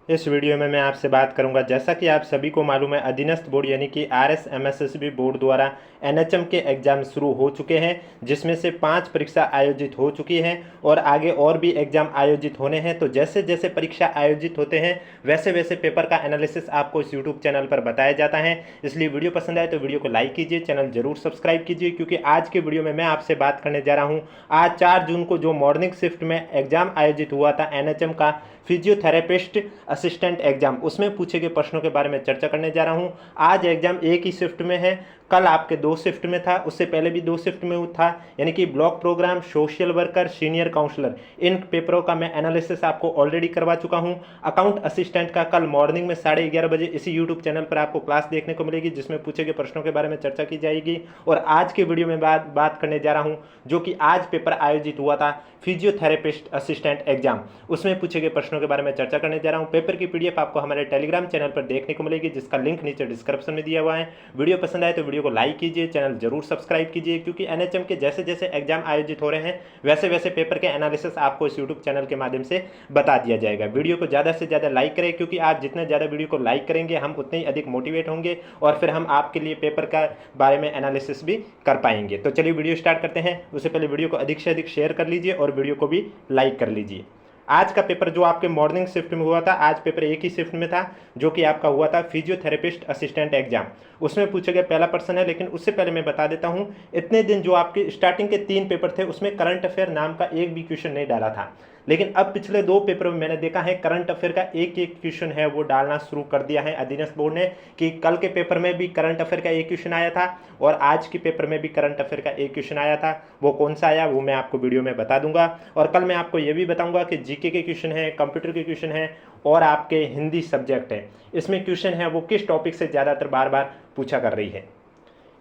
इस वीडियो में मैं आपसे बात करूंगा, जैसा कि आप सभी को मालूम है, अधीनस्थ बोर्ड यानी कि RSMSSB बोर्ड द्वारा NHM के एग्ज़ाम शुरू हो चुके हैं, जिसमें से 5 परीक्षा आयोजित हो चुकी हैं और आगे और भी एग्ज़ाम आयोजित होने हैं। तो जैसे जैसे परीक्षा आयोजित होते हैं वैसे वैसे पेपर का एनालिसिस आपको इस यूट्यूब चैनल पर बताया जाता है। इसलिए वीडियो पसंद आए तो वीडियो को लाइक कीजिए, चैनल जरूर सब्सक्राइब कीजिए, क्योंकि आज के वीडियो में मैं आपसे बात करने जा रहा हूँ आज 4 जून को जो मॉर्निंग शिफ्ट में एग्ज़ाम आयोजित हुआ था NHM का फिजियोथेरेपिस्ट असिस्टेंट एग्जाम, उसमें पूछे गए प्रश्नों के बारे में चर्चा करने जा रहा हूं। आज एग्जाम एक ही शिफ्ट में है, कल आपके 2 शिफ्ट में था, उससे पहले भी 2 शिफ्ट में था, यानी कि block programme, social worker, senior counsellor, इन पेपरों का मैं एनालिसिस आपको ऑलरेडी करवा चुका हूं। अकाउंट असिस्टेंट का कल मॉर्निंग में 11:30 बजे इसी यूट्यूब चैनल पर आपको क्लास देखने को मिलेगी, जिसमें पूछे गए प्रश्नों के बारे में चर्चा की जाएगी। और आज के वीडियो में बात करने जा रहा हूं जो कि आज पेपर आयोजित हुआ था फिजियोथेरेपिस्ट असिस्टेंट एग्जाम, उसमें पूछे गए प्रश्नों के बारे में चर्चा करने जा रहा हूं। पेपर की PDF आपको हमारे टेलीग्राम चैनल पर देखने को मिलेगी, जिसका लिंक नीचे डिस्क्रिप्शन में दिया हुआ है। वीडियो पसंद आए तो वीडियो को लाइक कीजिए, चैनल जरूर सब्सक्राइब कीजिए, क्योंकि NHM के जैसे जैसे एग्जाम आयोजित हो रहे हैं वैसे वैसे पेपर के एनालिसिस आपको इस यूट्यूब चैनल के माध्यम से बता दिया जाएगा। वीडियो को ज़्यादा से ज़्यादा लाइक करें, क्योंकि आप जितना ज़्यादा वीडियो को लाइक करेंगे हम उतने ही अधिक मोटिवेट होंगे और फिर हम आपके लिए पेपर का बारे में एनालिसिस भी कर पाएंगे। तो चलिए वीडियो स्टार्ट करते हैं। उससे पहले वीडियो को अधिक से अधिक शेयर कर लीजिए और वीडियो को भी लाइक कर लीजिए। आज का पेपर जो आपके मॉर्निंग शिफ्ट में हुआ था, आज पेपर एक ही शिफ्ट में था, जो कि आपका हुआ था फिजियोथेरेपिस्ट असिस्टेंट एग्जाम, उसमें पूछे गए पहला प्रश्न है। लेकिन उससे पहले मैं बता देता हूं, इतने दिन जो आपके स्टार्टिंग के 3 पेपर थे उसमें करंट अफेयर नाम का एक भी क्वेश्चन नहीं डाला था, लेकिन अब पिछले 2 पेपरों में मैंने देखा है करंट अफेयर का एक एक क्वेश्चन है वो डालना शुरू कर दिया है अधीनस्थ बोर्ड ने। कि कल के पेपर में भी करंट अफेयर का एक क्वेश्चन आया था और आज के पेपर में भी करंट अफेयर का एक क्वेश्चन आया था। वो कौन सा आया वो मैं आपको वीडियो में बता दूंगा। और कल मैं आपको ये भी बताऊंगा कि GK के क्वेश्चन है, कंप्यूटर के क्वेश्चन है और आपके हिंदी सब्जेक्ट है, इसमें क्वेश्चन है वो किस टॉपिक से ज़्यादातर बार बार पूछा कर रही है।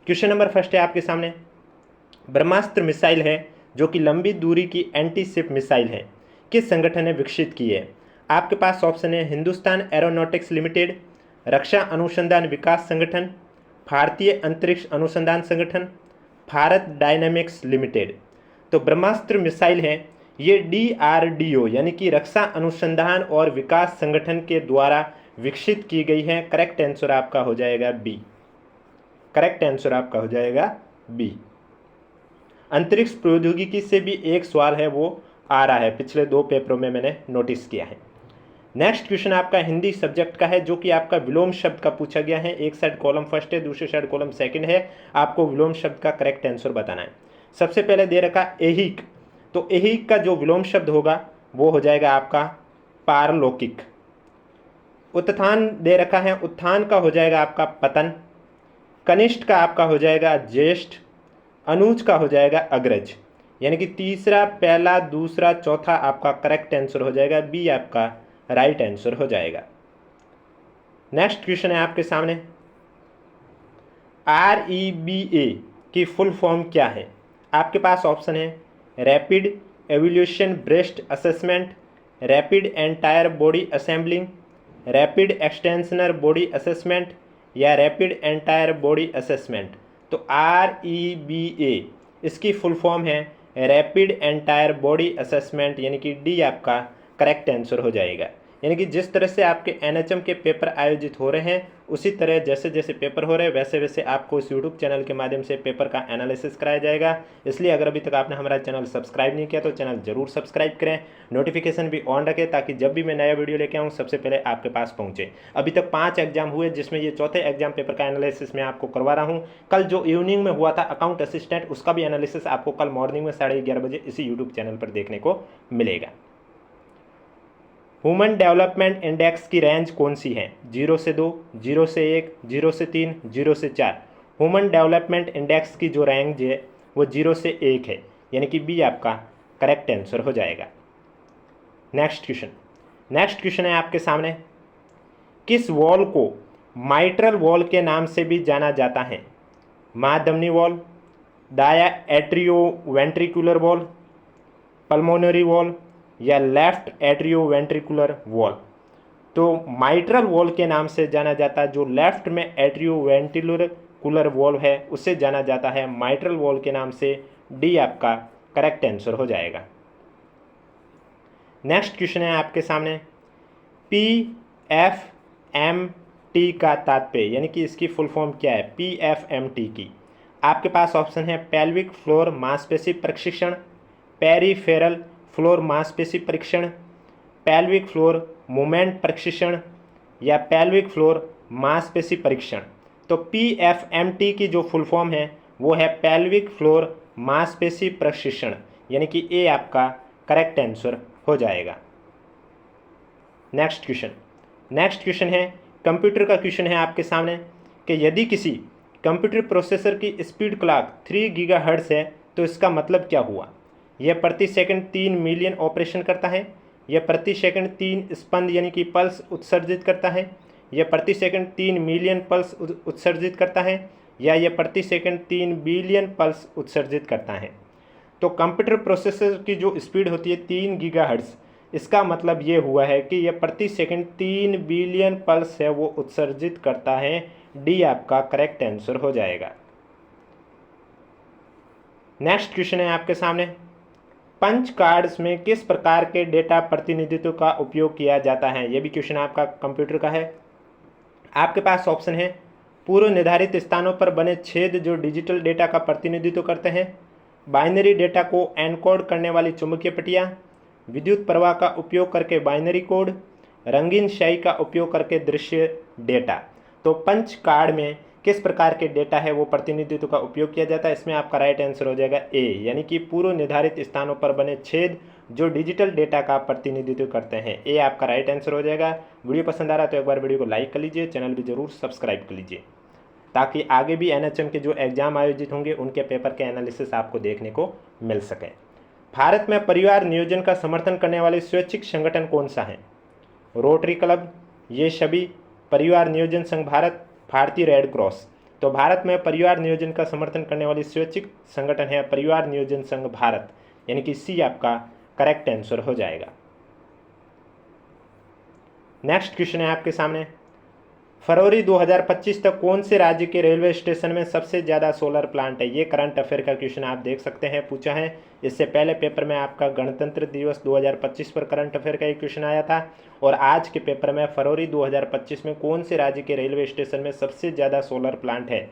क्वेश्चन नंबर फर्स्ट है आपके सामने, ब्रह्मास्त्र मिसाइल है जो कि लंबी दूरी की एंटी शिप मिसाइल है, किस संगठन ने विकसित की है? आपके पास ऑप्शन है हिंदुस्तान एरोनॉटिक्स लिमिटेड, रक्षा अनुसंधान विकास संगठन, भारतीय अंतरिक्ष अनुसंधान संगठन, भारत डायनामिक्स लिमिटेड। तो ब्रह्मास्त्र मिसाइल है ये DRDO यानी कि रक्षा अनुसंधान और विकास संगठन के द्वारा विकसित की गई है। करेक्ट आंसर आपका हो जाएगा बी। करेक्ट आंसर आपका हो जाएगा बी। अंतरिक्ष प्रौद्योगिकी से भी एक सवाल है वो आ रहा है, पिछले 2 पेपरों में मैंने नोटिस किया है। नेक्स्ट क्वेश्चन आपका हिंदी सब्जेक्ट का है, जो कि आपका विलोम शब्द का पूछा गया है। एक साइड कॉलम फर्स्ट है, दूसरी साइड कॉलम सेकंड है। आपको विलोम शब्द का करेक्ट आंसर बताना है। सबसे पहले दे रखा ऐहिक, तो ऐहिक का जो विलोम शब्द होगा वो हो जाएगा आपका पारलौकिक। उत्थान दे रखा है, उत्थान का हो जाएगा आपका पतन। कनिष्ठ का आपका हो जाएगा ज्येष्ठ। अनुज का हो जाएगा अग्रज। यानी कि तीसरा, पहला, दूसरा, चौथा आपका करेक्ट आंसर हो जाएगा बी, आपका राइट आंसर हो जाएगा। नेक्स्ट क्वेश्चन है आपके सामने, REBA की फुल फॉर्म क्या है? आपके पास ऑप्शन है rapid evolution breast assessment, rapid entire body assembling, rapid extension body assessment या रैपिड एंटायर बॉडी असेसमेंट। तो REBA इसकी फुल फॉर्म है रैपिड एंटायर बॉडी असेसमेंट, यानी कि डी आपका करेक्ट आंसर हो जाएगा। यानी कि जिस तरह से आपके NHM के पेपर आयोजित हो रहे हैं उसी तरह जैसे जैसे पेपर हो रहे हैं वैसे वैसे आपको इस यूट्यूब चैनल के माध्यम से पेपर का एनालिसिस कराया जाएगा। इसलिए अगर अभी तक आपने हमारा चैनल सब्सक्राइब नहीं किया तो चैनल जरूर सब्सक्राइब करें, नोटिफिकेशन भी ऑन रखें, ताकि जब भी मैं नया वीडियो लेके आऊँ सबसे पहले आपके पास पहुँचे। अभी तक 5 एग्जाम हुए, जिसमें ये चौथे एग्जाम पेपर का एनालिसिस मैं आपको करवा रहा हूँ। कल जो इवनिंग में हुआ था अकाउंट असिस्टेंट, उसका भी एनालिसिस आपको कल मॉर्निंग में 11:30 बजे इसी यूट्यूब चैनल पर देखने को मिलेगा। ह्यूमन डेवलपमेंट इंडेक्स की रेंज कौन सी है? 0 से 2, 0 से 1, 0 से 3, 0 से 4। ह्यूमन डेवलपमेंट इंडेक्स की जो रेंज है वो 0 से 1 है, यानी कि बी आपका करेक्ट आंसर हो जाएगा। नेक्स्ट क्वेश्चन है आपके सामने, किस वॉल को माइट्रल वॉल के नाम से भी जाना जाता है? महाधमनी वॉल, दाया atrio ventricular wall, pulmonary wall या लेफ्ट एट्रियो वेंट्रिकुलर वॉल। तो माइट्रल वॉल के नाम से जाना जाता है, जो लेफ्ट में एट्रियो वेंट्रिकुलर वॉल है उससे जाना जाता है माइट्रल वॉल के नाम से। डी आपका करेक्ट आंसर हो जाएगा। नेक्स्ट क्वेश्चन है आपके सामने, PFMT का तात्पर्य यानी कि इसकी फुल फॉर्म क्या है PFMT की। आपके पास ऑप्शन है पेल्विक फ्लोर मांसपेशी प्रशिक्षण, पेरीफेरल फ्लोर मांसपेशी परीक्षण, पेल्विक फ्लोर मूवमेंट प्रशिक्षण या पेल्विक फ्लोर मांसपेशी परीक्षण। तो PFMT की जो फुल फॉर्म है वो है पेल्विक फ्लोर मांसपेशी प्रशिक्षण, यानी कि ए आपका करेक्ट आंसर हो जाएगा। नेक्स्ट क्वेश्चन है कंप्यूटर का क्वेश्चन है आपके सामने कि यदि किसी कंप्यूटर प्रोसेसर की स्पीड क्लॉक 3 गीगाहर्ट्ज़ है तो इसका मतलब क्या हुआ। यह प्रति सेकंड 3 मिलियन ऑपरेशन करता है, यह प्रति सेकंड 3 स्पंद यानी कि पल्स उत्सर्जित करता है, यह प्रति सेकंड 3 मिलियन पल्स उत्सर्जित करता है, या यह प्रति सेकंड 3 बिलियन पल्स उत्सर्जित करता है। तो कंप्यूटर प्रोसेसर की जो स्पीड होती है 3 गीगाहर्ट्ज़, इसका मतलब ये हुआ है कि यह प्रति सेकंड 3 बिलियन पल्स है वो उत्सर्जित करता है। डी आपका करेक्ट आंसर हो जाएगा। नेक्स्ट क्वेश्चन है आपके सामने, पंच कार्ड्स में किस प्रकार के डेटा प्रतिनिधित्व का उपयोग किया जाता है। यह भी क्वेश्चन आपका कंप्यूटर का है। आपके पास ऑप्शन है पूर्व निर्धारित स्थानों पर बने छेद जो डिजिटल डेटा का प्रतिनिधित्व करते हैं, बाइनरी डेटा को एनकोड करने वाली चुंबकीय पट्टियाँ, विद्युत प्रवाह का उपयोग करके बाइनरी कोड, रंगीन स्याही का उपयोग करके दृश्य डेटा। तो पंच कार्ड में किस प्रकार के डेटा है वो प्रतिनिधित्व का उपयोग किया जाता है। इसमें आपका राइट आंसर हो जाएगा ए, यानी कि पूर्व निर्धारित स्थानों पर बने छेद जो डिजिटल डेटा का प्रतिनिधित्व करते हैं। ए आपका राइट आंसर हो जाएगा। वीडियो पसंद आ रहा है तो एक बार वीडियो को लाइक कर लीजिए, चैनल भी जरूर सब्सक्राइब कर लीजिए ताकि आगे भी NHM के जो एग्जाम आयोजित होंगे उनके पेपर के एनालिसिस आपको देखने को मिल सके। भारत में परिवार नियोजन का समर्थन करने वाले स्वैच्छिक संगठन कौन सा है। रोटरी क्लब, ये सभी, परिवार नियोजन संघ भारत, भारतीय रेड क्रॉस। तो भारत में परिवार नियोजन का समर्थन करने वाली स्वैच्छिक संगठन है परिवार नियोजन संघ भारत, यानी कि सी आपका करेक्ट आंसर हो जाएगा। नेक्स्ट क्वेश्चन है आपके सामने, फरवरी 2025 तक कौन से राज्य के रेलवे स्टेशन में सबसे ज़्यादा सोलर प्लांट है। ये करंट अफेयर का क्वेश्चन आप देख सकते हैं, पूछा है। इससे पहले पेपर में आपका गणतंत्र दिवस 2025 पर करंट अफेयर का एक क्वेश्चन आया था, और आज के पेपर में फरवरी 2025 में कौन से राज्य के रेलवे स्टेशन में सबसे ज़्यादा सोलर प्लांट है।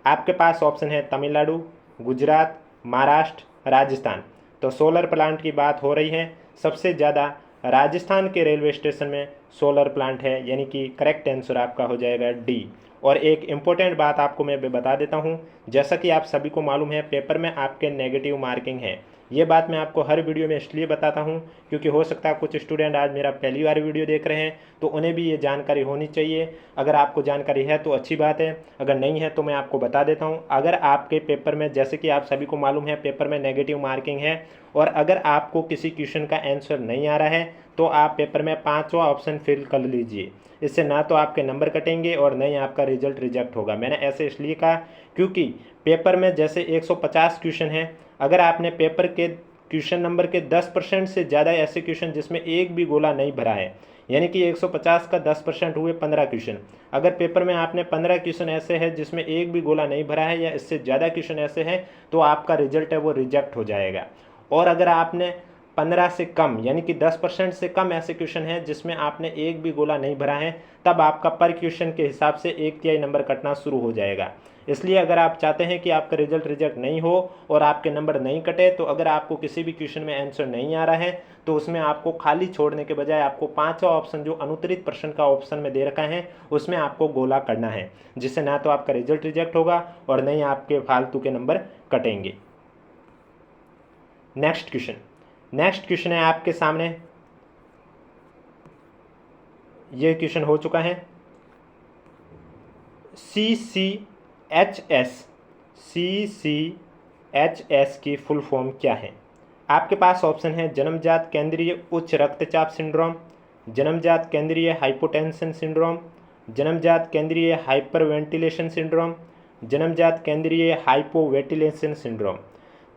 आपके पास ऑप्शन है तमिलनाडु, गुजरात, महाराष्ट्र, राजस्थान। तो सोलर प्लांट की बात हो रही है, सबसे ज़्यादा राजस्थान के रेलवे स्टेशन में सोलर प्लांट है, यानी कि करेक्ट आंसर आपका हो जाएगा डी। और एक इम्पोर्टेंट बात आपको मैं बता देता हूँ, जैसा कि आप सभी को मालूम है पेपर में आपके नेगेटिव मार्किंग है। ये बात मैं आपको हर वीडियो में इसलिए बताता हूँ क्योंकि हो सकता है कुछ स्टूडेंट आज मेरा पहली बार वीडियो देख रहे हैं, तो उन्हें भी ये जानकारी होनी चाहिए। अगर आपको जानकारी है तो अच्छी बात है, अगर नहीं है तो मैं आपको बता देता हूँ। अगर आपके पेपर में, जैसे कि आप सभी को मालूम है पेपर में नेगेटिव मार्किंग है, और अगर आपको किसी क्वेश्चन का आंसर नहीं आ रहा है तो आप पेपर में 5वां ऑप्शन फिल कर लीजिए। इससे ना तो आपके नंबर कटेंगे और न ही आपका रिजल्ट रिजेक्ट होगा। मैंने ऐसे इसलिए कहा क्योंकि पेपर में जैसे 150 क्वेश्चन हैं, अगर आपने पेपर के क्वेश्चन नंबर के 10% से ज़्यादा ऐसे क्वेश्चन जिसमें एक भी गोला नहीं भरा है, यानी कि 150 का 10% हुए 15 क्वेश्चन। अगर पेपर में आपने 15 क्वेश्चन ऐसे हैं जिसमें एक भी गोला नहीं भरा है या इससे ज़्यादा क्वेश्चन ऐसे हैं, तो आपका रिजल्ट है वो रिजेक्ट हो जाएगा। और अगर आपने 15 से कम यानी कि 10% से कम ऐसे क्वेश्चन हैं जिसमें आपने एक भी गोला नहीं भरा है, तब आपका पर क्वेश्चन के हिसाब से 1/3 नंबर कटना शुरू हो जाएगा। इसलिए अगर आप चाहते हैं कि आपका रिजल्ट रिजेक्ट नहीं हो और आपके नंबर नहीं कटे, तो अगर आपको किसी भी क्वेश्चन में आंसर नहीं आ रहा है तो उसमें आपको खाली छोड़ने के बजाय आपको 5वां ऑप्शन जो अनुत्तरित प्रश्न का ऑप्शन में दे रखा है उसमें आपको गोला करना है, जिससे ना तो आपका रिजल्ट रिजेक्ट होगा और नहीं आपके फालतू के नंबर कटेंगे। नेक्स्ट क्वेश्चन है आपके सामने, ये क्वेश्चन हो चुका है। CCHS की फुल फॉर्म क्या है। आपके पास ऑप्शन है जन्मजात केंद्रीय उच्च रक्तचाप सिंड्रोम, जन्मजात केंद्रीय हाइपोटेंशन सिंड्रोम, जन्मजात केंद्रीय हाइपरवेंटिलेशन सिंड्रोम, जन्मजात केंद्रीय हाइपोवेंटिलेशन सिंड्रोम।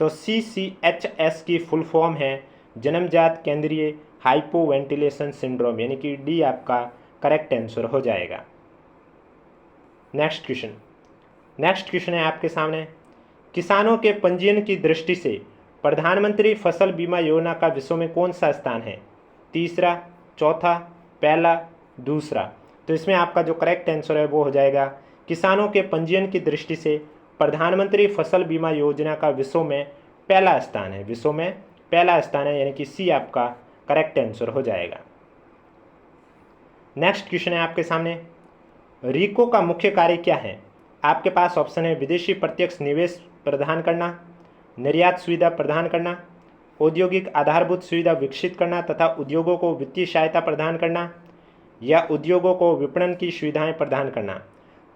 तो CCHS की फुल फॉर्म है जन्मजात केंद्रीय हाइपोवेंटिलेशन सिंड्रोम, यानी कि डी आपका करेक्ट आंसर हो जाएगा। नेक्स्ट क्वेश्चन है आपके सामने, किसानों के पंजीयन की दृष्टि से प्रधानमंत्री फसल बीमा योजना का विश्व में कौन सा स्थान है। तीसरा, चौथा, पहला, दूसरा। तो इसमें आपका जो करेक्ट आंसर है वो हो जाएगा किसानों के पंजीयन की दृष्टि से प्रधानमंत्री फसल बीमा योजना का विश्व में पहला स्थान है, विश्व में पहला स्थान है, यानी कि सी आपका करेक्ट आंसर हो जाएगा। नेक्स्ट क्वेश्चन है आपके सामने, रिको का मुख्य कार्य क्या है? आपके पास ऑप्शन है विदेशी प्रत्यक्ष निवेश प्रदान करना, निर्यात सुविधा प्रदान करना, औद्योगिक आधारभूत सुविधा विकसित करना तथा उद्योगों को वित्तीय सहायता प्रदान करना, या उद्योगों को विपणन की सुविधाएं प्रदान करना।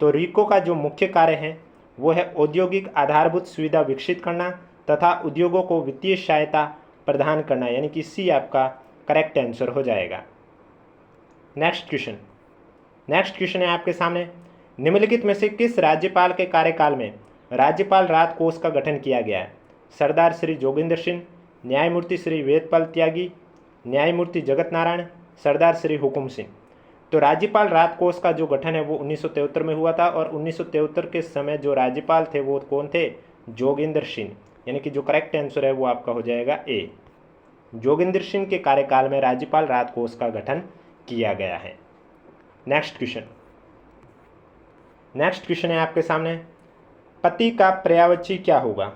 तो रिको का जो मुख्य कार्य है वो है औद्योगिक आधारभूत सुविधा विकसित करना तथा उद्योगों को वित्तीय सहायता प्रदान करना, यानी कि सी आपका करेक्ट आंसर हो जाएगा। नेक्स्ट क्वेश्चन है आपके सामने, निम्नलिखित में से किस राज्यपाल के कार्यकाल में राज्यपाल राहत कोष का गठन किया गया है? सरदार श्री जोगिंदर सिंह, न्यायमूर्ति श्री वेदपाल त्यागी, न्यायमूर्ति जगत नारायण, सरदार श्री हुकुम सिंह। तो राज्यपाल राहत कोष का जो गठन है वो 1973 में हुआ था, और 1973 के समय जो राज्यपाल थे वो कौन थे? जोगिंदर सिंह, यानी कि जो करेक्ट आंसर है वो आपका हो जाएगा ए। जोगिंदर सिंह के कार्यकाल में राज्यपाल राहत कोष का गठन किया गया है। नेक्स्ट क्वेश्चन है आपके सामने, पति का पर्यायवाची क्या होगा?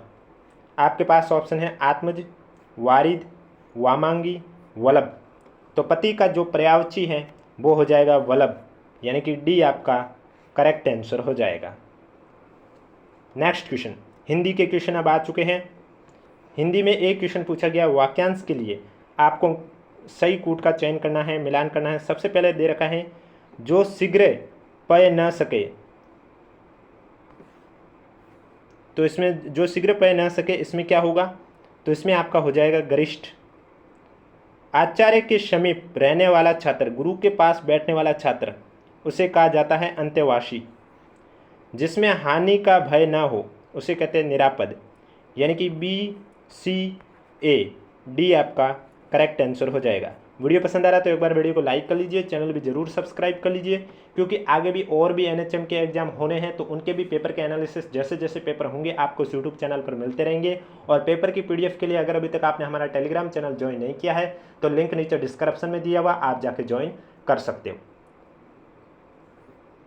आपके पास ऑप्शन है आत्मज, वारिद, वामांगी, वल्लभ। तो पति का जो पर्यायवाची है वो हो जाएगा वल्लभ, यानी कि डी आपका करेक्ट आंसर हो जाएगा। नेक्स्ट क्वेश्चन, हिंदी के क्वेश्चन अब आ चुके हैं। हिंदी में एक क्वेश्चन पूछा गया, वाक्यांश के लिए आपको सही कूट का चयन करना है, मिलान करना है। सबसे पहले दे रखा है जो शीघ्र पय न सके, तो इसमें जो शीघ्र पय न सके इसमें क्या होगा? तो इसमें आपका हो जाएगा गरिष्ठ। आचार्य के समीप रहने वाला छात्र, गुरु के पास बैठने वाला छात्र, उसे कहा जाता है अंत्यवासी। जिसमें हानि का भय न हो उसे कहते हैं निरापद, यानी कि बी सी ए डी आपका करेक्ट आंसर हो जाएगा। वीडियो पसंद आ रहा है तो एक बार वीडियो को लाइक कर लीजिए, चैनल भी जरूर सब्सक्राइब कर लीजिए, क्योंकि आगे भी और भी एनएचएम के एग्जाम होने हैं, तो उनके भी पेपर के एनालिसिस जैसे जैसे पेपर होंगे आपको यूट्यूब चैनल पर मिलते रहेंगे। और पेपर की पीडीएफ के लिए अगर अभी तक आपने हमारा टेलीग्राम चैनल ज्वाइन नहीं किया है तो लिंक नीचे डिस्क्रिप्शन में दिया हुआ, आप जाके ज्वाइन कर सकते हो।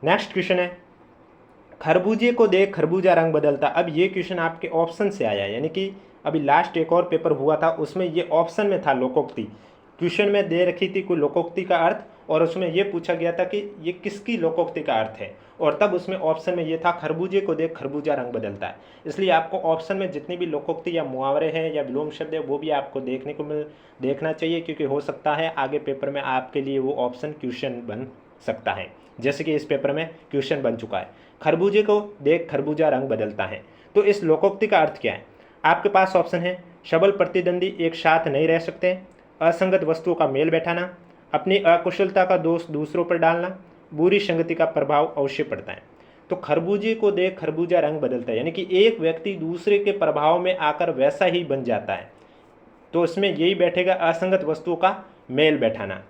नेक्स्ट क्वेश्चन है, खरबूजे को देख खरबूजा रंग बदलता। अब ये क्वेश्चन आपके ऑप्शन से आया, यानी कि अभी लास्ट एक और पेपर हुआ था उसमें ये ऑप्शन में था लोकोक्ति। क्वेश्चन में दे रखी थी कोई लोकोक्ति का अर्थ, और उसमें ये पूछा गया था कि ये किसकी लोकोक्ति का अर्थ है, और तब उसमें ऑप्शन में ये था खरबूजे को देख खरबूजा रंग बदलता है। इसलिए आपको ऑप्शन में जितनी भी लोकोक्ति या मुहावरे हैं या विलोम शब्द है वो भी आपको देखना चाहिए, क्योंकि हो सकता है आगे पेपर में आपके लिए वो ऑप्शन क्वेश्चन बन सकता है, जैसे कि इस पेपर में क्वेश्चन बन चुका है, खरबूजे को देख खरबूजा रंग बदलता है। तो इस लोकोक्ति का अर्थ क्या है? आपके पास ऑप्शन है सबल प्रतिद्वंदी एक साथ नहीं रह सकते, असंगत वस्तुओं का मेल बैठाना, अपनी अकुशलता का दोष दूसरों पर डालना, बुरी संगति का प्रभाव अवश्य पड़ता है। तो खरबूजे को देख खरबूजा रंग बदलता है, यानी कि एक व्यक्ति दूसरे के प्रभाव में आकर वैसा ही बन जाता है। तो इसमें यही बैठेगा असंगत वस्तुओं का मेल बैठाना,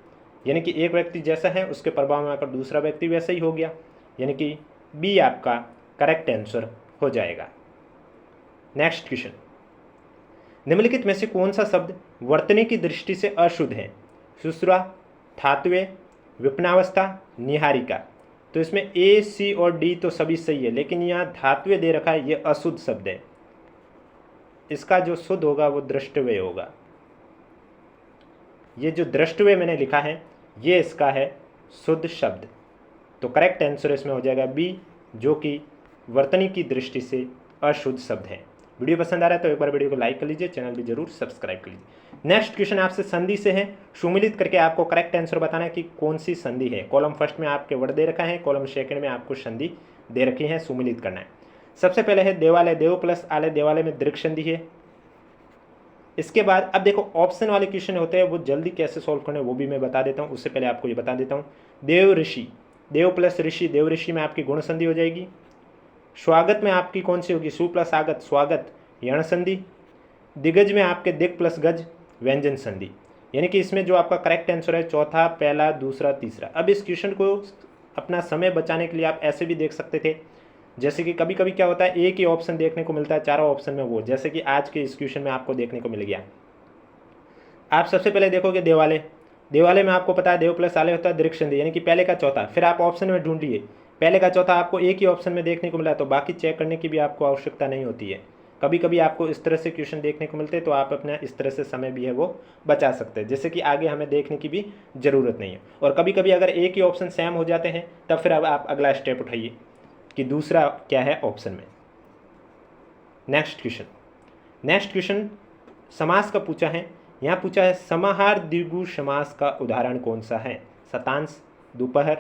यानी कि एक व्यक्ति जैसा है उसके प्रभाव में आकर दूसरा व्यक्ति वैसा ही हो गया, यानी कि बी आपका करेक्ट आंसर हो जाएगा। नेक्स्ट क्वेश्चन, निम्नलिखित में से कौन सा शब्द वर्तनी की दृष्टि से अशुद्ध है? सुश्रा, धात्वे, विपन्नावस्था, निहारिका। तो इसमें ए, सी और डी तो सभी सही है, लेकिन यहाँ धात्वे दे रखा है, ये अशुद्ध शब्द है। इसका जो शुद्ध होगा वो दृष्टव्य होगा। ये जो दृष्टव्य मैंने लिखा है ये इसका है शुद्ध शब्द। तो करेक्ट आंसर इसमें हो जाएगा बी, जो कि वर्तनी की दृष्टि से अशुद्ध शब्द है। वीडियो पसंद आ रहा है तो एक बार वीडियो को लाइक कर लीजिए, चैनल भी जरूर सब्सक्राइब कर लीजिए। नेक्स्ट क्वेश्चन आपसे संधि से है, सुमिलित करके आपको करेक्ट आंसर बताना है कि कौन सी संधि है। कॉलम फर्स्ट में आपके वर्ड दे रखा है, कॉलम सेकंड में आपको संधि दे रखी है, सुमिलित करना है। सबसे पहले है देवालय, देव प्लस आलय, देवालय में दीर्घ संधि है। इसके बाद अब देखो ऑप्शन वाले क्वेश्चन होते हैं वो जल्दी कैसे सॉल्व करने वो भी मैं बता देता हूँ। उससे पहले आपको ये बता देता हूँ, देव ऋषि, देव प्लस ऋषि, देव ऋषि में आपकी गुण संधि हो जाएगी। स्वागत में आपकी कौन सी होगी? सु प्लस आगत, स्वागत, यण संधि। दिग्गज में आपके दिग प्लस गज, व्यंजन संधि। यानी कि इसमें जो आपका करेक्ट आंसर है चौथा, पहला, दूसरा, तीसरा। अब इस क्वेश्चन को अपना समय बचाने के लिए आप ऐसे भी देख सकते थे, जैसे कि कभी कभी क्या होता है एक ही ऑप्शन देखने को मिलता है चारों ऑप्शन में, वो जैसे कि आज के इस क्वेश्चन में आपको देखने को मिल गया। आप सबसे पहले देखोगे देवालय, देवालय में आपको पता है देव प्लस आलय होता है दीर्घ संधि, यानी कि पहले का चौथा। फिर आप ऑप्शन में ढूंढिए, पहले का चौथा आपको एक ही ऑप्शन में देखने को मिला, तो बाकी चेक करने की भी आपको आवश्यकता नहीं होती है। कभी कभी आपको इस तरह से क्वेश्चन देखने को मिलते हैं, तो आप अपना इस तरह से समय भी है वो बचा सकते हैं, जैसे कि आगे हमें देखने की भी ज़रूरत नहीं है। और कभी कभी अगर एक ही ऑप्शन सेम हो जाते हैं, तब फिर अब आप अगला स्टेप उठाइए कि दूसरा क्या है ऑप्शन में। नेक्स्ट क्वेश्चन समास का पूछा है। यहाँ पूछा है समाहार द्विगु समास का उदाहरण कौन सा है? शतांश, दोपहर,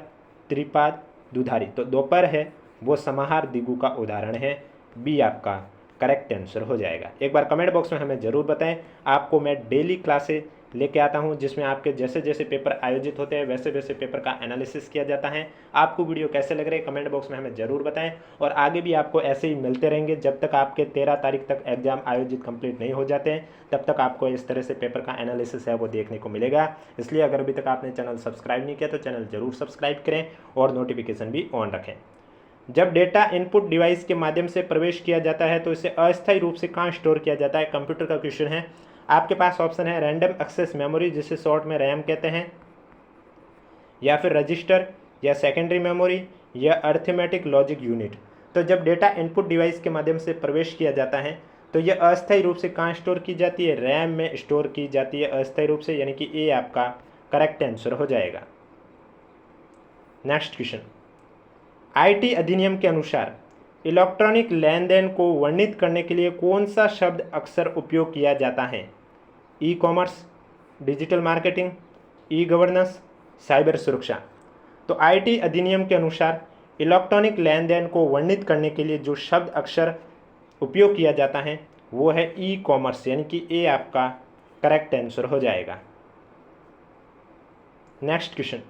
त्रिपाद, दुधारी। तो दोपहर है वो समाहार द्विगु का उदाहरण है, बी आपका करेक्ट आंसर हो जाएगा। एक बार कमेंट बॉक्स में हमें ज़रूर बताएं। आपको मैं डेली क्लासे लेके आता हूं, जिसमें आपके जैसे जैसे पेपर आयोजित होते हैं वैसे वैसे पेपर का एनालिसिस किया जाता है। आपको वीडियो कैसे लग रहे हैं कमेंट बॉक्स में हमें ज़रूर बताएं, और आगे भी आपको ऐसे ही मिलते रहेंगे जब तक आपके 13 तारीख तक एग्जाम आयोजित कंप्लीट नहीं हो जाते हैं, तब तक आपको इस तरह से पेपर का एनालिसिस है वो देखने को मिलेगा। इसलिए अगर अभी तक आपने चैनल सब्सक्राइब नहीं किया तो चैनल ज़रूर सब्सक्राइब करें और नोटिफिकेशन भी ऑन रखें। जब डेटा इनपुट डिवाइस के माध्यम से प्रवेश किया जाता है तो इसे अस्थायी रूप से कहाँ स्टोर किया जाता है? कंप्यूटर का क्वेश्चन है। आपके पास ऑप्शन है रैंडम एक्सेस मेमोरी, जिसे शॉर्ट में रैम कहते हैं, या फिर रजिस्टर, या सेकेंडरी मेमोरी, या अर्थमेटिक लॉजिक यूनिट। तो जब डेटा इनपुट डिवाइस के माध्यम से प्रवेश किया जाता है तो यह अस्थायी रूप से कहाँ स्टोर की जाती है? रैम में स्टोर की जाती है अस्थायी रूप से, यानी कि ए आपका करेक्ट आंसर हो जाएगा। नेक्स्ट क्वेश्चन, आईटी अधिनियम के अनुसार इलेक्ट्रॉनिक लेन देन को वर्णित करने के लिए कौन सा शब्द अक्सर उपयोग किया जाता है? E commerce, digital marketing, e governance, cyber सुरक्षा। तो आईटी अधिनियम के अनुसार इलेक्ट्रॉनिक लेन देन को वर्णित करने के लिए जो शब्द अक्षर उपयोग किया जाता है वो है ई कॉमर्स, यानी कि ए आपका करेक्ट आंसर हो जाएगा। नेक्स्ट क्वेश्चन,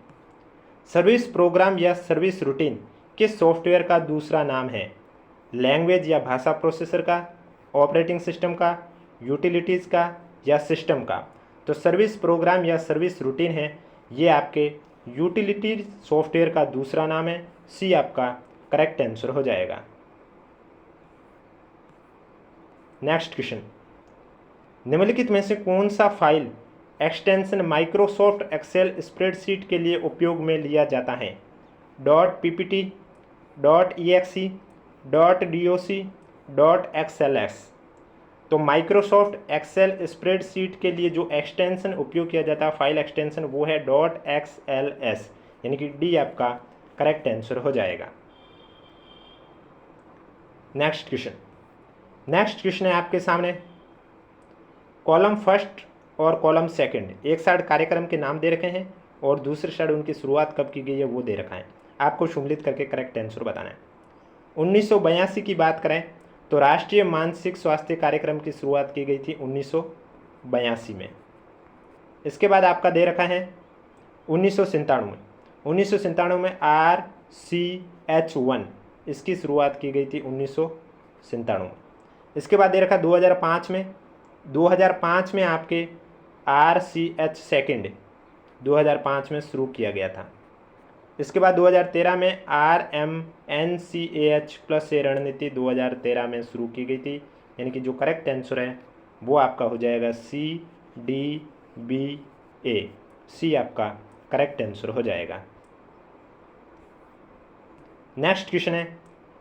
सर्विस प्रोग्राम या सर्विस रूटीन किस सॉफ्टवेयर का दूसरा नाम है? लैंग्वेज या भाषा प्रोसेसर का, ऑपरेटिंग सिस्टम का, यूटिलिटीज़ का, या सिस्टम का। तो सर्विस प्रोग्राम या सर्विस रूटीन है ये आपके यूटिलिटी सॉफ्टवेयर का दूसरा नाम है, सी आपका करेक्ट आंसर हो जाएगा। नेक्स्ट क्वेश्चन, निम्नलिखित में से कौन सा file extension Microsoft Excel spreadsheet के लिए उपयोग में लिया जाता है? .ppt, .exe, .doc, .xls। तो माइक्रोसॉफ्ट एक्सेल स्प्रेडशीट के लिए जो एक्सटेंशन उपयोग किया जाता है फाइल एक्सटेंशन वो है .xls, यानी कि डी आपका करेक्ट आंसर हो जाएगा। नेक्स्ट क्वेश्चन है आपके सामने, कॉलम फर्स्ट और कॉलम सेकंड एक साइड कार्यक्रम के नाम दे रखे हैं और दूसरे साइड उनकी शुरुआत कब की गई है वो दे रखा है। आपको सम्मिलित करके करेक्ट आंसर बताना है। 1982 की बात करें तो राष्ट्रीय मानसिक स्वास्थ्य कार्यक्रम की शुरुआत की गई थी 1982 में। इसके बाद आपका दे रखा है 1997 में RCH1 इसकी शुरुआत की गई थी 1997। इसके बाद दे रखा 2005 में आपके RCH सेकेंड 2005 में शुरू किया गया था। इसके बाद 2013 में RMNCAH प्लस ए रणनीति 2013 में शुरू की गई थी, यानी कि जो करेक्ट आंसर है वो आपका हो जाएगा CDBA, सी आपका करेक्ट आंसर हो जाएगा। नेक्स्ट क्वेश्चन है,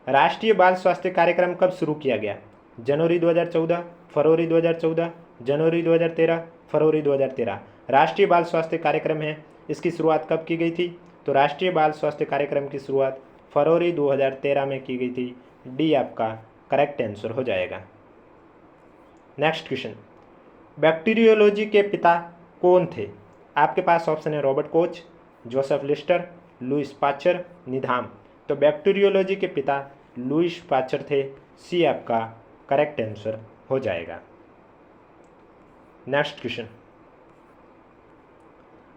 राष्ट्रीय बाल स्वास्थ्य कार्यक्रम कब शुरू किया गया? जनवरी 2014, फरवरी 2014, जनवरी 2013, फरवरी 2013। राष्ट्रीय बाल स्वास्थ्य कार्यक्रम है, इसकी शुरुआत कब की गई थी? तो राष्ट्रीय बाल स्वास्थ्य कार्यक्रम की शुरुआत फरवरी 2013 में की गई थी, डी आपका करेक्ट आंसर हो जाएगा। नेक्स्ट क्वेश्चन, बैक्टीरियोलॉजी के पिता कौन थे? आपके पास ऑप्शन है Robert Koch, Joseph Lister, Louis Pasteur, Needham. तो बैक्टीरियोलॉजी के पिता लुइस पास्चर थे, सी आपका करेक्ट आंसर हो जाएगा। नेक्स्ट क्वेश्चन,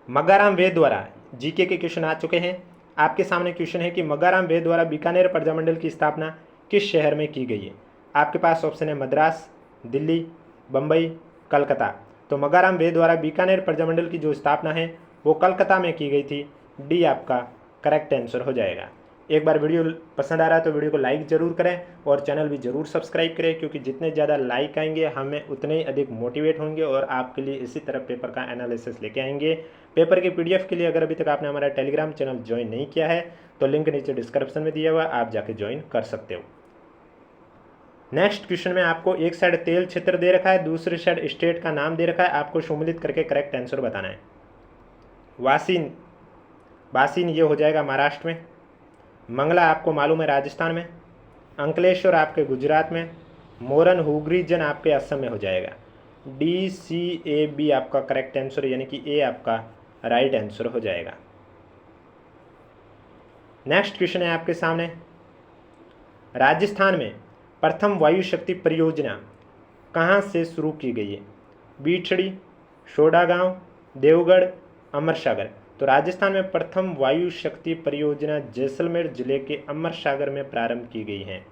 मग्गाराम वेद द्वारा जीके के क्वेश्चन आ चुके हैं। आपके सामने क्वेश्चन है कि मग्गाराम वेद द्वारा बीकानेर प्रजामंडल की स्थापना किस शहर में की गई है? आपके पास ऑप्शन है मद्रास, दिल्ली, बम्बई, कलकत्ता। तो मग्गाराम वेद द्वारा बीकानेर प्रजामंडल की जो स्थापना है वो कलकत्ता में की गई थी, डी आपका करेक्ट आंसर हो जाएगा। एक बार वीडियो पसंद आ रहा है तो वीडियो को लाइक ज़रूर करें और चैनल भी ज़रूर सब्सक्राइब करें, क्योंकि जितने ज़्यादा लाइक आएंगे हमें उतने ही अधिक मोटिवेट होंगे और आपके लिए इसी तरह पेपर का एनालिसिस लेके आएंगे। पेपर के PDF के लिए अगर अभी तक आपने हमारा टेलीग्राम चैनल ज्वाइन नहीं किया है तो लिंक नीचे डिस्क्रिप्शन में दिया हुआ है, आप जाके ज्वाइन कर सकते हो। नेक्स्ट क्वेश्चन में आपको एक साइड तेल क्षेत्र दे रखा है, दूसरी साइड स्टेट का नाम दे रखा है, आपको सम्मिलित करके करेक्ट आंसर बताना है। वासीन ये हो जाएगा महाराष्ट्र में, मंगला आपको मालूम है राजस्थान में, अंकलेश्वर आपके गुजरात में, मोरन हुगरीजन आपके असम में हो जाएगा। DCAB आपका करेक्ट आंसर यानी कि ए आपका राइट आंसर हो जाएगा। नेक्स्ट क्वेश्चन है आपके सामने, राजस्थान में प्रथम वायु शक्ति परियोजना कहाँ से शुरू की गई है? बीठड़ी, सोडागांव, देवगढ़, अमरसागर। तो राजस्थान में प्रथम वायु शक्ति परियोजना जैसलमेर जिले के अमरसागर में प्रारंभ की गई है।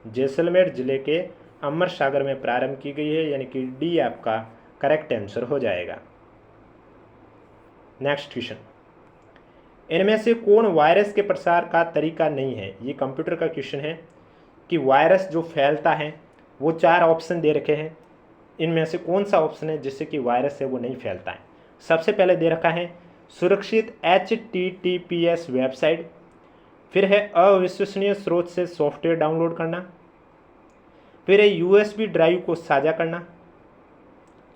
जैसलमेर जिले के अमरसागर में प्रारंभ की गई है, यानी कि डी आपका करेक्ट आंसर हो जाएगा। नेक्स्ट क्वेश्चन, इनमें से कौन वायरस के प्रसार का तरीका नहीं है? ये कंप्यूटर का क्वेश्चन है कि वायरस जो फैलता है वो 4 ऑप्शन दे रखे हैं, इनमें से कौन सा ऑप्शन है जिससे कि वायरस है वो नहीं फैलता है? सबसे पहले दे रखा है सुरक्षित HTTPS वेबसाइट, फिर है अविश्वसनीय स्रोत से सॉफ्टवेयर डाउनलोड करना, फिर है USB ड्राइव को साझा करना,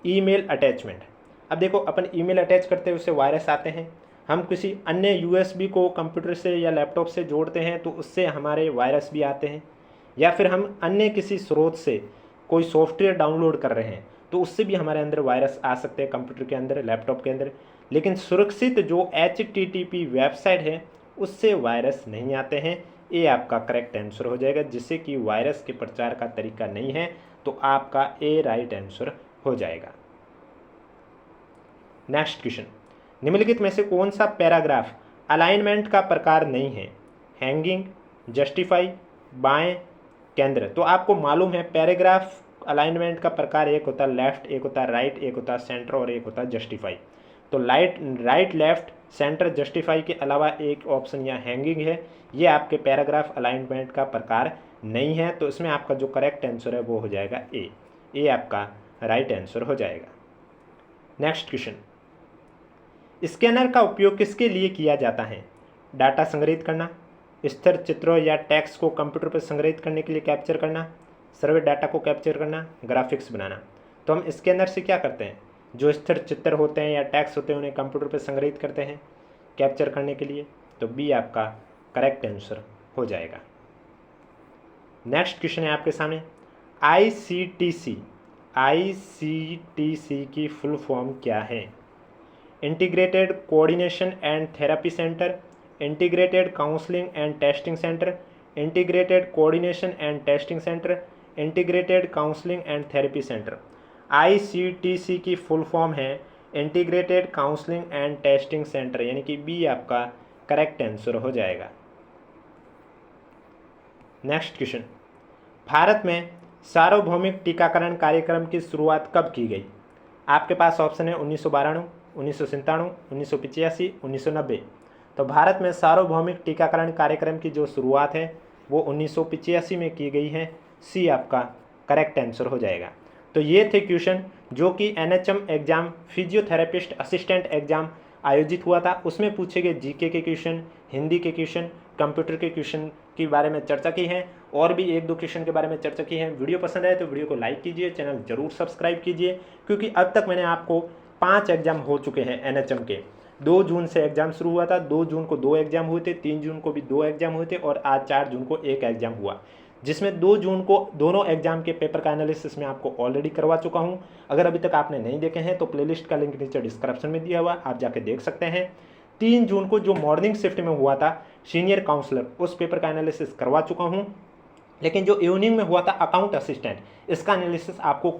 ईमेल अटैचमेंट। अब देखो अपन ईमेल अटैच करते हैं उससे वायरस आते हैं, हम किसी अन्य USB को कंप्यूटर से या लैपटॉप से जोड़ते हैं तो उससे हमारे वायरस भी आते हैं, या फिर हम अन्य किसी स्रोत से कोई सॉफ्टवेयर डाउनलोड कर रहे हैं तो उससे भी हमारे अंदर वायरस आ सकते हैं, कंप्यूटर के अंदर, लैपटॉप के अंदर। लेकिन सुरक्षित जो HTTP वेबसाइट है उससे वायरस नहीं आते हैं। ये आपका करेक्ट आंसर हो जाएगा, जिससे कि वायरस के प्रचार का तरीका नहीं है, तो आपका ए राइट आंसर हो जाएगा। नेक्स्ट क्वेश्चन, निम्नलिखित में से कौन सा पैराग्राफ अलाइनमेंट का प्रकार नहीं है? हैंगिंग, जस्टिफाई, बाएं, केंद्र। तो आपको मालूम है पैराग्राफ अलाइनमेंट का प्रकार एक होता है लेफ्ट, एक होता है राइट, एक होता है सेंटर और एक होता है जस्टिफाई। तो राइट, लेफ्ट, सेंटर, जस्टिफाई के अलावा एक ऑप्शन यहाँ हैंगिंग है, ये आपके पैराग्राफ अलाइनमेंट का प्रकार नहीं है, तो इसमें आपका जो करेक्ट आंसर है वो हो जाएगा ए आपका राइट आंसर हो जाएगा। नेक्स्ट क्वेश्चन, स्कैनर का उपयोग किसके लिए किया जाता है? डाटा संग्रहित करना, स्थिर चित्रों या टेक्स्ट को कंप्यूटर पर संग्रहित करने के लिए कैप्चर करना, सर्वे डाटा को कैप्चर करना, ग्राफिक्स बनाना। तो हम स्कैनर से क्या करते हैं? जो स्थिर चित्र होते हैं या टेक्स्ट होते हैं उन्हें कंप्यूटर पर संग्रहित करते हैं कैप्चर करने के लिए, तो बी आपका करेक्ट आंसर हो जाएगा। नेक्स्ट क्वेश्चन है आपके सामने, ICTC की फुल फॉर्म क्या है? Integrated coordination and therapy centre, integrated counselling and testing centre, integrated coordination and testing centre, integrated counselling and therapy centre. ICTC की फुल फॉर्म है integrated counselling and testing centre, यानी कि B आपका correct answer हो जाएगा। Next question, Bharat में सार्वभौमिक टीकाकरण कार्यक्रम की शुरुआत कब की गई? आपके पास ऑप्शन है 1992, 1997, 1985, 1990। तो भारत में सार्वभौमिक टीकाकरण कार्यक्रम की जो शुरुआत है वो 1985 में की गई है, सी आपका करेक्ट आंसर हो जाएगा। तो ये थे क्वेश्चन जो कि NHM exam physiotherapist assistant exam आयोजित हुआ था, उसमें पूछे गए जीके के क्वेश्चन, हिंदी के क्वेश्चन, कंप्यूटर के क्वेश्चन के बारे में चर्चा की है, और भी 1-2 क्वेश्चन के बारे में चर्चा की है। वीडियो पसंद आए तो वीडियो को लाइक कीजिए, चैनल जरूर सब्सक्राइब कीजिए, क्योंकि अब तक मैंने आपको 5 एग्जाम हो चुके हैं NHM के। 2 जून से एग्ज़ाम शुरू हुआ था, 2 जून को 2 एग्ज़ाम हुए थे, 3 जून को भी 2 एग्ज़ाम हुए थे, और आज 4 जून को 1 एग्ज़ाम हुआ, जिसमें 2 जून को दोनों एग्जाम के पेपर का एनालिसिस मैं आपको ऑलरेडी करवा चुका हूं। अगर अभी तक आपने नहीं देखे हैं तो प्लेलिस्ट का लिंक नीचे डिस्क्रिप्शन में दिया हुआ, आप जाके देख सकते हैं। 3 जून को जो मॉर्निंग शिफ्ट में हुआ था सीनियर काउंसलर, उस पेपर का एनालिसिस करवा चुका हूं। लेकिन जो इवनिंग में हुआ था अकाउंट असिस्टेंट, इसका एनालिसिस आपको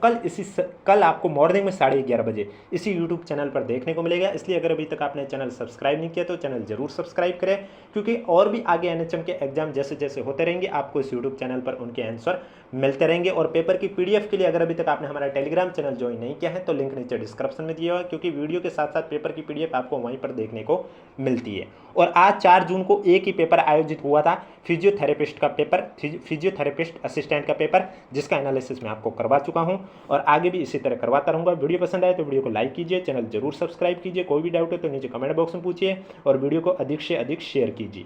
कल आपको मॉर्निंग में 11:30 बजे इसी यूट्यूब चैनल पर देखने को मिलेगा। इसलिए अगर अभी तक आपने चैनल सब्सक्राइब नहीं किया तो चैनल जरूर सब्सक्राइब करें, क्योंकि और भी आगे एनएचएम के एग्जाम जैसे जैसे होते रहेंगे आपको इस यूट्यूब चैनल पर उनके आंसर मिलते रहेंगे। और पेपर की पीडीएफ के लिए अगर अभी तक आपने हमारा टेलीग्राम चैनल ज्वाइन नहीं किया है तो लिंक नीचे डिस्क्रिप्शन में दिया हुआ है, क्योंकि वीडियो के साथ साथ पेपर की पीडीएफ आपको वहीं पर देखने को मिलती है। और आज 4 जून को एक ही पेपर आयोजित हुआ था, फिजियोथेरेपिस्ट का पेपर, फिजियोथेरेपिस्ट असिस्टेंट का पेपर, जिसका एनालिसिस मैं आपको करवा चुका हूं और आगे भी इसी तरह करवाता रहूंगा। वीडियो पसंद आए तो वीडियो को लाइक कीजिए, चैनल जरूर सब्सक्राइब कीजिए, कोई भी डाउट हो तो नीचे कमेंट बॉक्स में पूछिए और वीडियो को अधिक से अधिक शेयर कीजिए।